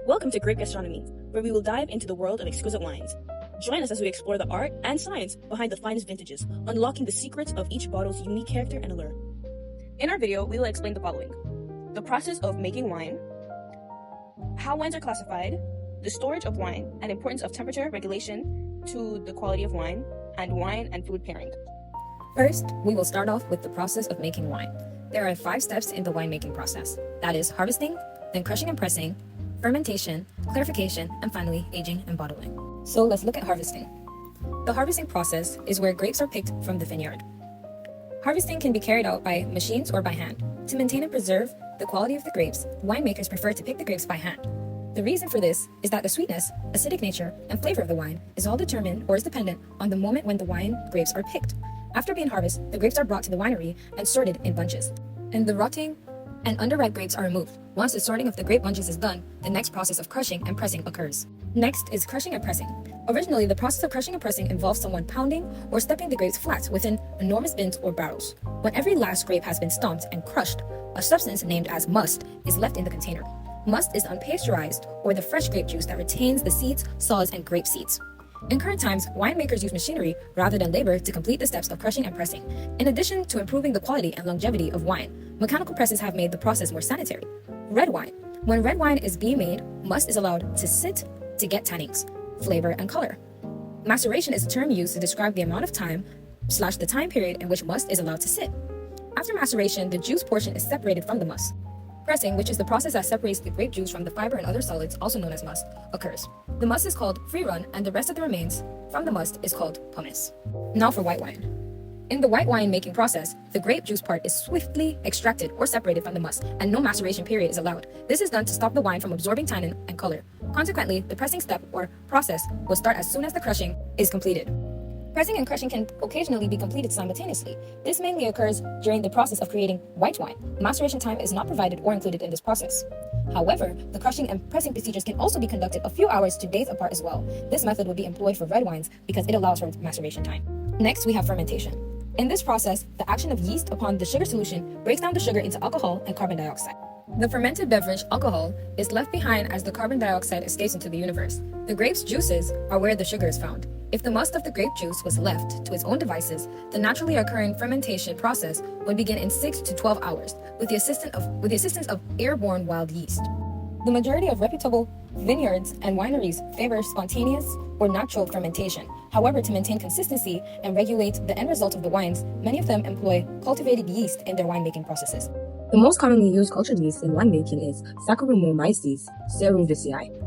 Welcome to Grape Gastronomy, where we will dive into the world of exquisite wines. Join us as we explore the art and science behind the finest vintages, unlocking the secrets of each bottle's unique character and allure. In our video, we will explain the following: the process of making wine, how wines are classified, the storage of wine, and importance of temperature regulation to the quality of wine, and wine and food pairing. First, we will start off with the process of making wine. There are 5 steps in the winemaking process. That is harvesting, then crushing and pressing, fermentation, clarification, and finally aging and bottling. So let's look at harvesting. The harvesting process is where grapes are picked from the vineyard. Harvesting can be carried out by machines or by hand. To maintain and preserve the quality of the grapes, winemakers prefer to pick the grapes by hand. The reason for this is that the sweetness, acidic nature, and flavor of the wine is all determined or is dependent on the moment when the wine grapes are picked. After being harvested, the grapes are brought to the winery and sorted in bunches, and the rotting and underripe grapes are removed. Once the sorting of the grape bunches is done, the next process of crushing and pressing occurs. Next is crushing and pressing. Originally, the process of crushing and pressing involves someone pounding or stepping the grapes flat within enormous bins or barrels. When every last grape has been stomped and crushed, a substance named as must is left in the container. Must is unpasteurized, or the fresh grape juice that retains the seeds, solids, and grape seeds. In current times, winemakers use machinery rather than labor to complete the steps of crushing and pressing. In addition to improving the quality and longevity of wine, mechanical presses have made the process more sanitary. Red wine. When red wine is being made, must is allowed to sit to get tannins, flavor, and color. Maceration is a term used to describe the amount of time / the time period in which must is allowed to sit. After maceration, the juice portion is separated from the must. Pressing, which is the process that separates the grape juice from the fiber and other solids, also known as must, occurs. The must is called free run, and the rest of the remains from the must is called pomace. Now for white wine. In the white wine making process, the grape juice part is swiftly extracted or separated from the must, and no maceration period is allowed. This is done to stop the wine from absorbing tannin and color. Consequently, the pressing step or process will start as soon as the crushing is completed. Pressing and crushing can occasionally be completed simultaneously. This mainly occurs during the process of creating white wine. Maceration time is not provided or included in this process. However, the crushing and pressing procedures can also be conducted a few hours to days apart as well. This method would be employed for red wines because it allows for maceration time. Next, we have fermentation. In this process, the action of yeast upon the sugar solution breaks down the sugar into alcohol and carbon dioxide. The fermented beverage, alcohol, is left behind as the carbon dioxide escapes into the universe. The grape's juices are where the sugar is found. If the must of the grape juice was left to its own devices, the naturally occurring fermentation process would begin in 6 to 12 hours with the assistance of airborne wild yeast. The majority of reputable vineyards and wineries favor spontaneous or natural fermentation. However, to maintain consistency and regulate the end result of the wines, many of them employ cultivated yeast in their winemaking processes. The most commonly used cultured yeast in winemaking is Saccharomyces cerevisiae.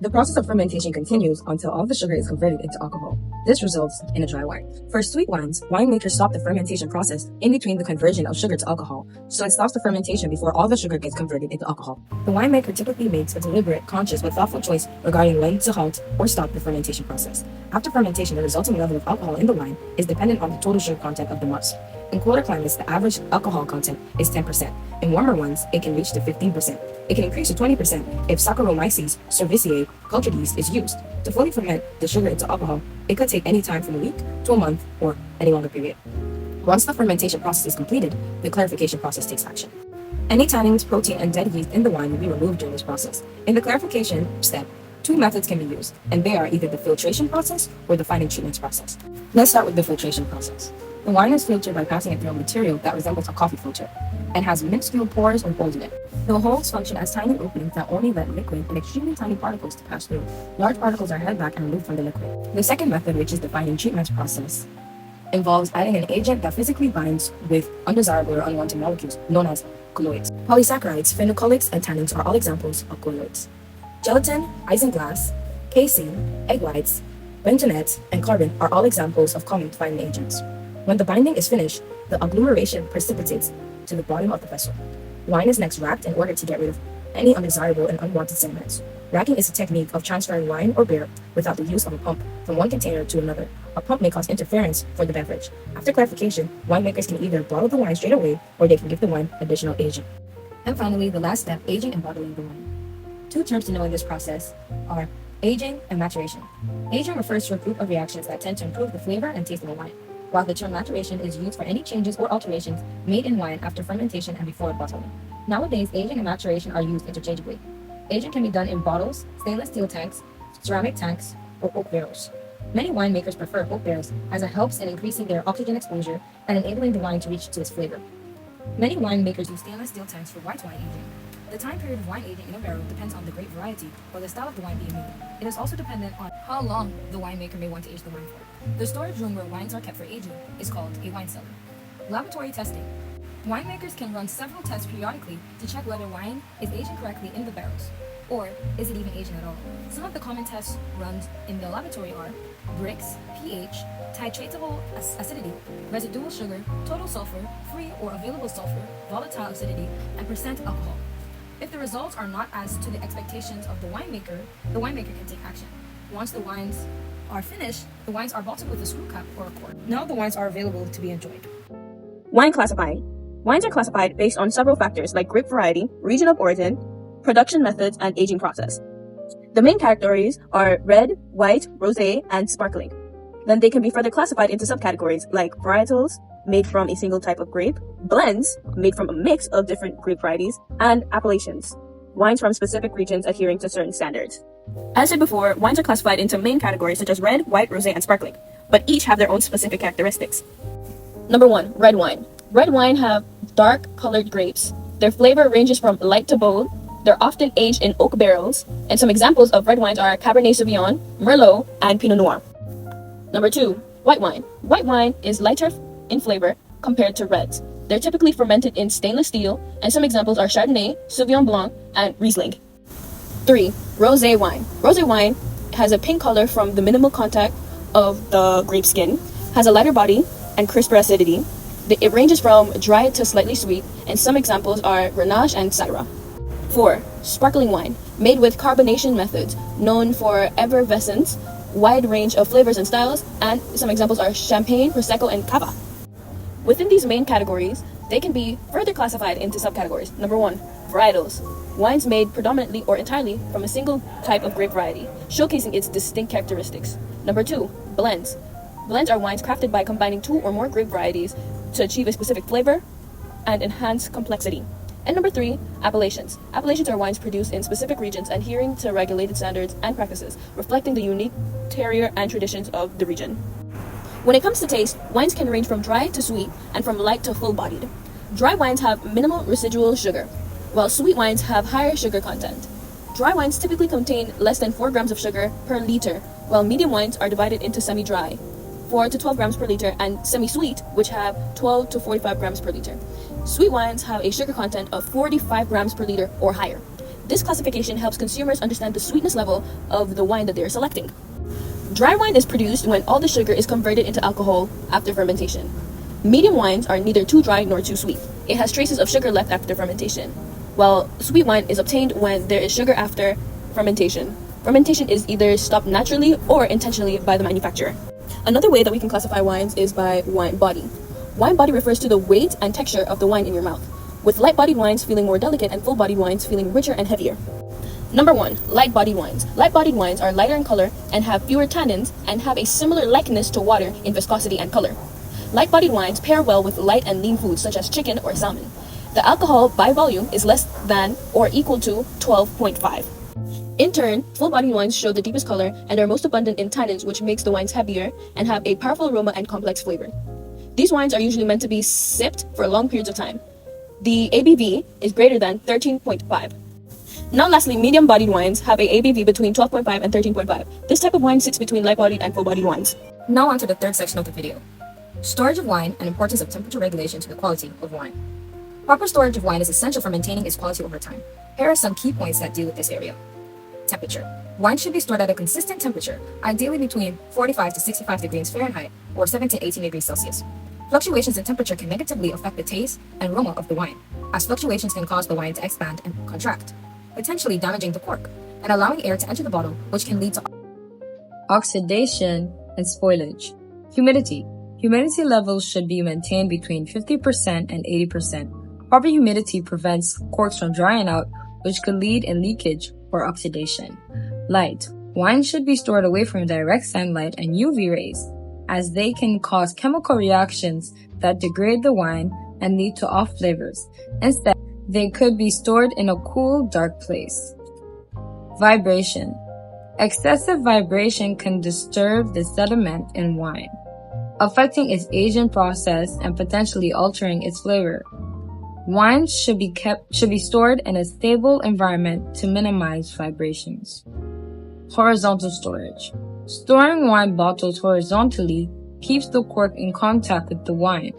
The process of fermentation continues until all the sugar is converted into alcohol. This results in a dry wine. For sweet wines, winemakers stop the fermentation process in between the conversion of sugar to alcohol, so it stops the fermentation before all the sugar gets converted into alcohol. The winemaker typically makes a deliberate, conscious, but thoughtful choice regarding when to halt or stop the fermentation process. After fermentation, the resulting level of alcohol in the wine is dependent on the total sugar content of the must. In colder climates, the average alcohol content is 10%. In warmer ones, it can reach to 15%. It can increase to 20% if Saccharomyces cerevisiae cultured yeast is used. To fully ferment the sugar into alcohol, it could take any time from a week to a month or any longer period. Once the fermentation process is completed, the clarification process takes action. Any tannins, protein, and dead yeast in the wine will be removed during this process. In the clarification step, 2 methods can be used, and they are either the filtration process or the fine treatment process. Let's start with the filtration process. The wine is filtered by passing it through a material that resembles a coffee filter and has minuscule pores or holes in it. The holes function as tiny openings that only let liquid and extremely tiny particles to pass through. Large particles are held back and removed from the liquid. The second method, which is the fine treatment process, involves adding an agent that physically binds with undesirable or unwanted molecules known as colloids. Polysaccharides, phenolphthaleins, and tannins are all examples of colloids. Gelatin, isinglass, casein, egg whites, bentonite, and carbon are all examples of common fining agents. When the binding is finished, the agglomeration precipitates to the bottom of the vessel. Wine is next racked in order to get rid of any undesirable and unwanted sediments. Racking is a technique of transferring wine or beer without the use of a pump from one container to another. A pump may cause interference for the beverage. After clarification, winemakers can either bottle the wine straight away or they can give the wine additional aging. And finally, the last step, aging and bottling the wine. 2 terms to know in this process are aging and maturation. Aging refers to a group of reactions that tend to improve the flavor and taste of a wine, while the term maturation is used for any changes or alterations made in wine after fermentation and before bottling. Nowadays, aging and maturation are used interchangeably. Aging can be done in bottles, stainless steel tanks, ceramic tanks, or oak barrels. Many winemakers prefer oak barrels as it helps in increasing their oxygen exposure and enabling the wine to reach to its flavor. Many winemakers use stainless steel tanks for white wine aging. The time period of wine aging in a barrel depends on the grape variety or the style of the wine being made. It is also dependent on how long the winemaker may want to age the wine for. The storage room where wines are kept for aging is called a wine cellar. Laboratory testing. Winemakers can run several tests periodically to check whether wine is aging correctly in the barrels, or is it even aging at all. Some of the common tests run in the laboratory are Brix, pH, titratable acidity, residual sugar, total sulfur, free or available sulfur, volatile acidity, and percent alcohol. If the results are not as to the expectations of the winemaker can take action. Once the wines are finished, the wines are bottled with a screw cap or a cork. Now the wines are available to be enjoyed. Wine classifying. Wines are classified based on several factors like grape variety, region of origin, production methods, and aging process. The main categories are red, white, rosé, and sparkling. Then they can be further classified into subcategories like varietals, made from a single type of grape, blends, made from a mix of different grape varieties, and appellations, wines from specific regions adhering to certain standards. As said before, wines are classified into main categories such as red, white, rosé, and sparkling, but each have their own specific characteristics. Number 1, red wine. Red wine have dark colored grapes. Their flavor ranges from light to bold. They're often aged in oak barrels, and some examples of red wines are Cabernet Sauvignon, Merlot, and Pinot Noir. Number 2, white wine. White wine is lighter in flavor compared to reds. They're typically fermented in stainless steel, and some examples are Chardonnay, Sauvignon Blanc, and Riesling. 3, rosé wine. Rosé wine has a pink color from the minimal contact of the grape skin, has a lighter body, and crisper acidity. It ranges from dry to slightly sweet, and some examples are Grenache and Syrah. 4, sparkling wine, made with carbonation methods, known for effervescence, wide range of flavors and styles, and some examples are Champagne, Prosecco, and Cava. Within these main categories, they can be further classified into subcategories. Number 1, varietals. Wines made predominantly or entirely from a single type of grape variety, showcasing its distinct characteristics. Number 2, blends. Blends are wines crafted by combining 2 or more grape varieties to achieve a specific flavor and enhance complexity. And number 3, appellations. Appellations are wines produced in specific regions adhering to regulated standards and practices, reflecting the unique terroir and traditions of the region. When it comes to taste, wines can range from dry to sweet and from light to full-bodied. Dry wines have minimal residual sugar, while sweet wines have higher sugar content. Dry wines typically contain less than 4 grams of sugar per liter, while medium wines are divided into semi-dry, 4 to 12 grams per liter, and semi-sweet, which have 12 to 45 grams per liter. Sweet wines have a sugar content of 45 grams per liter or higher. This classification helps consumers understand the sweetness level of the wine that they are selecting. Dry wine is produced when all the sugar is converted into alcohol after fermentation. Medium wines are neither too dry nor too sweet. It has traces of sugar left after fermentation, while sweet wine is obtained when there is sugar after fermentation. Fermentation is either stopped naturally or intentionally by the manufacturer. Another way that we can classify wines is by wine body. Wine body refers to the weight and texture of the wine in your mouth, with light-bodied wines feeling more delicate and full-bodied wines feeling richer and heavier. Number 1, light-bodied wines. Light-bodied wines are lighter in color and have fewer tannins and have a similar likeness to water in viscosity and color. Light-bodied wines pair well with light and lean foods such as chicken or salmon. The alcohol by volume is less than or equal to 12.5. In turn, full-bodied wines show the deepest color and are most abundant in tannins, which makes the wines heavier and have a powerful aroma and complex flavor. These wines are usually meant to be sipped for long periods of time. The ABV is greater than 13.5. Now lastly, medium-bodied wines have a ABV between 12.5 and 13.5. This type of wine sits between light-bodied and full-bodied wines. Now on to the third section of the video. Storage of wine and importance of temperature regulation to the quality of wine. Proper storage of wine is essential for maintaining its quality over time. Here are some key points that deal with this area. Temperature. Wine should be stored at a consistent temperature, ideally between 45 to 65 degrees Fahrenheit or 7 to 18 degrees Celsius. Fluctuations in temperature can negatively affect the taste and aroma of the wine, as fluctuations can cause the wine to expand and contract, potentially damaging the cork and allowing air to enter the bottle, which can lead to Oxidation and spoilage. Humidity. Humidity levels should be maintained between 50% and 80%. Proper humidity prevents corks from drying out, which could lead in leakage or oxidation. Light. Wine should be stored away from direct sunlight and UV rays, as they can cause chemical reactions that degrade the wine and lead to off flavors. Instead, they could be stored in a cool, dark place. Vibration. Excessive vibration can disturb the sediment in wine, affecting its aging process and potentially altering its flavor. Wine should be stored in a stable environment to minimize vibrations. Horizontal storage. Storing wine bottles horizontally keeps the cork in contact with the wine,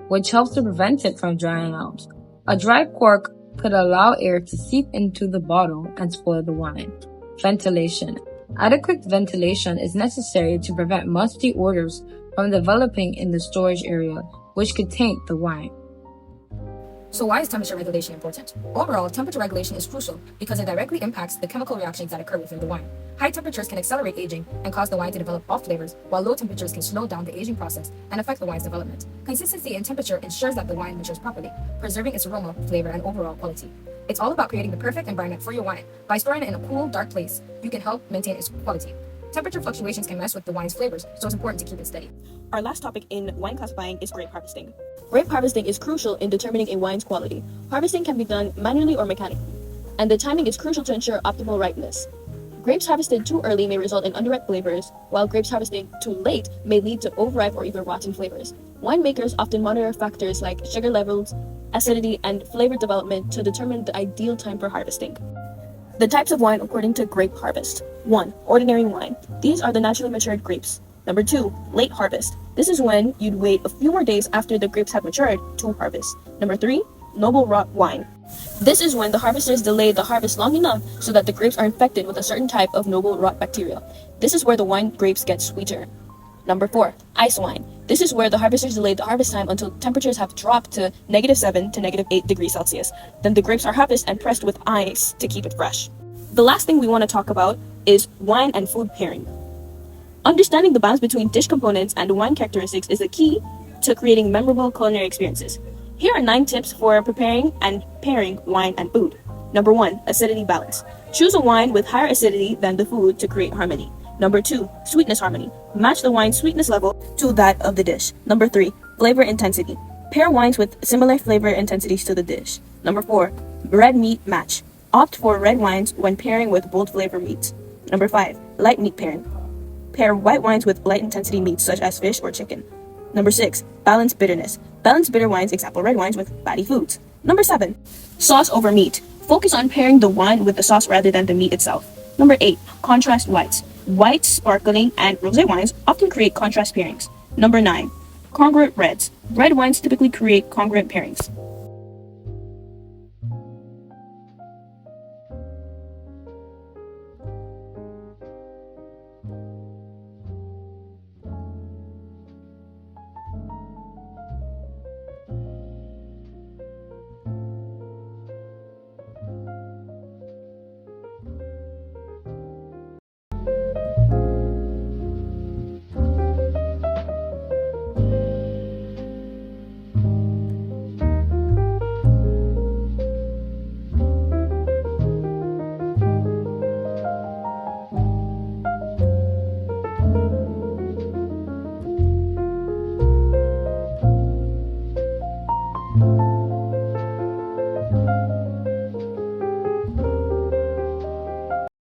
which helps to prevent it from drying out. A dry cork could allow air to seep into the bottle and spoil the wine. Ventilation. Adequate ventilation is necessary to prevent musty odors from developing in the storage area, which could taint the wine. So why is temperature regulation important? Overall, temperature regulation is crucial because it directly impacts the chemical reactions that occur within the wine. High temperatures can accelerate aging and cause the wine to develop off flavors, while low temperatures can slow down the aging process and affect the wine's development. Consistency in temperature ensures that the wine matures properly, preserving its aroma, flavor, and overall quality. It's all about creating the perfect environment for your wine. By storing it in a cool, dark place, you can help maintain its quality. Temperature fluctuations can mess with the wine's flavors, so it's important to keep it steady. Our last topic in wine classifying is grape harvesting. Grape harvesting is crucial in determining a wine's quality. Harvesting can be done manually or mechanically, and the timing is crucial to ensure optimal ripeness. Grapes harvested too early may result in underripe flavors, while grapes harvested too late may lead to overripe or even rotten flavors. Winemakers often monitor factors like sugar levels, acidity, and flavor development to determine the ideal time for harvesting. The types of wine according to grape harvest. 1. Ordinary wine. These are the naturally matured grapes. Number 2. Late harvest. This is when you'd wait a few more days after the grapes have matured to harvest. Number 3. Noble rot wine. This is when the harvesters delay the harvest long enough so that the grapes are infected with a certain type of noble rot bacteria. This is where the wine grapes get sweeter. Number 4. Ice wine. This is where the harvesters delayed the harvest time until temperatures have dropped to -7 to -8 degrees Celsius. Then the grapes are harvested and pressed with ice to keep it fresh. The last thing we want to talk about is wine and food pairing. Understanding the balance between dish components and wine characteristics is the key to creating memorable culinary experiences. Here are 9 tips for preparing and pairing wine and food. Number 1. Acidity balance. Choose a wine with higher acidity than the food to create harmony. Number 2. Sweetness harmony. Match the wine's sweetness level to that of the dish. Number 3. Flavor intensity. Pair wines with similar flavor intensities to the dish. Number 4. Red meat match. Opt for red wines when pairing with bold flavor meats. Number 5. Light meat pairing. Pair white wines with light intensity meats such as fish or chicken. Number 6. Balance bitterness. Balance bitter wines, example red wines, with fatty foods. Number 7. Sauce over meat. Focus on pairing the wine with the sauce rather than the meat itself. Number 8. Contrast whites. White, sparkling, and rosé wines often create contrast pairings. Number 9. Congruent reds. Red wines typically create congruent pairings.